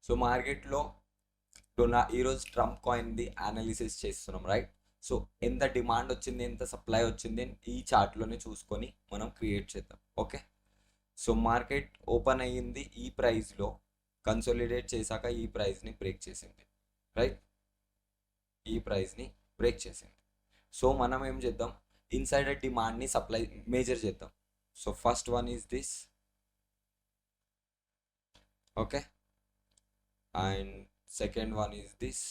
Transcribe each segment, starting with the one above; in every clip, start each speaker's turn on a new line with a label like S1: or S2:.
S1: So మార్కెట్లో ఈరోజు Trump కాయిన్ది analysis చేస్తున్నాం, రైట్? సో ఎంత డిమాండ్ వచ్చింది, ఎంత సప్లై వచ్చింది ఈ చార్ట్లోనే చూసుకొని మనం క్రియేట్ చేద్దాం. ఓకే, సో మార్కెట్ ఓపెన్ అయ్యింది ఈ ప్రైస్లో, కన్సోలిడేట్ చేశాక ఈ ప్రైస్ని బ్రేక్ చేసింది, రైట్? ఈ ప్రైస్ని బ్రేక్ చేసింది. సో మనం ఏం చేద్దాం, ఇన్సైడర్ డిమాండ్ని సప్లై మేజర్ చేద్దాం. So first one is this, okay, and second one is this,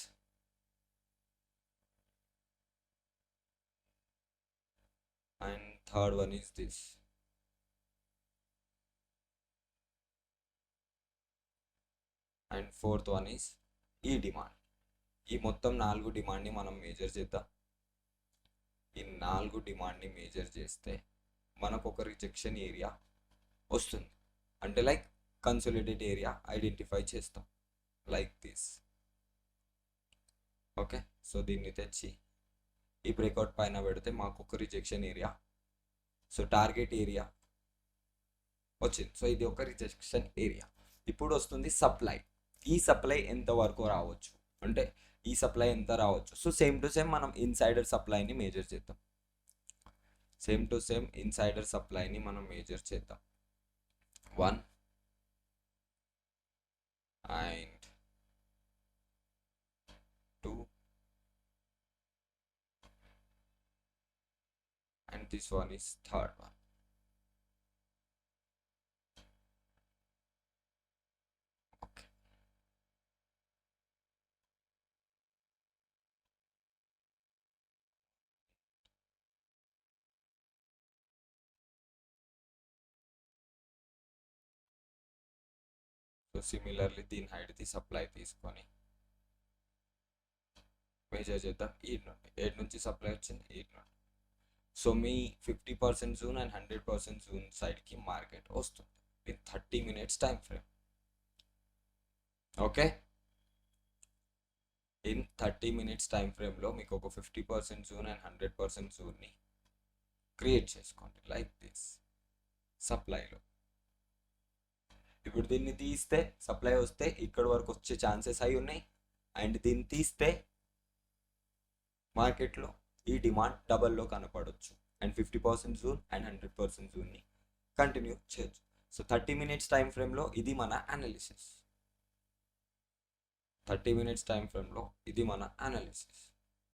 S1: and third one is this, and fourth one is ఈ డిమాండ్. ఈ మొత్తం 4 డిమాండ్ని మనం మేజర్ చేద్దాం. ఈ 4 డిమాండ్ని మేజర్ చేస్తే మనకు ఒక రిజెక్షన్ ఏరియా వస్తుంది, అంటే లైక్ కన్సోలిడేట్ ఏరియా ఐడెంటిఫై చేస్తాం లైక్ దిస్. ఓకే, సో దీన్ని తెచ్చి ఈ బ్రేక్అవుట్ పైన పెడితే మాకు ఒక rejection area, so target area వచ్చింది. సో ఇది ఒక రిజెక్షన్ ఏరియా. ఇప్పుడు వస్తుంది సప్లై. ఈ సప్లై ఎంత వరకు రావచ్చు అంటే ఈ సప్లై ఎంత రావచ్చు. సో సేమ్ టు సేమ్ మనం ఇన్సైడర్ సప్లైని మేజర్ చేద్దాం. సేమ్ టు సేమ్ ఇన్సైడర్ సప్లైని మనం మేజర్ చేద్దాం. 1 and 2 and this one is third one. Okay. So similarly దీని హైట్ ది సప్లై తీసుకొని మేజర్ చేద్దాం. ఏడు నుంచి సప్లై వచ్చింది 8 నుండి. So me 50% zone and 100% June సైడ్కి మార్కెట్ వస్తుంది with 30 minutes time frame. Okay, in 30 minutes time ఫ్రేమ్లో మీకు ఒక 50% జూన్ అండ్ 100% జూన్ని క్రియేట్ చేసుకోండి లైక్ దిస్ సప్లైలో. ఇప్పుడు దీన్ని తీస్తే సప్లై వస్తే ఇక్కడ వరకు వచ్చే ఛాన్సెస్ అయి ఉన్నాయి, అండ్ దీన్ని తీస్తే మార్కెట్లో ఈ డిమాండ్ డబల్లో కనపడవచ్చు, అండ్ 50% జూన్ అండ్ 100% జూన్ని కంటిన్యూ చేయొచ్చు. సో 30 minutes టైం ఫ్రేమ్లో ఇది మన అనాలిసిస్. 30 minutes టైం ఫ్రేమ్లో ఇది మన అనాలిసిస్.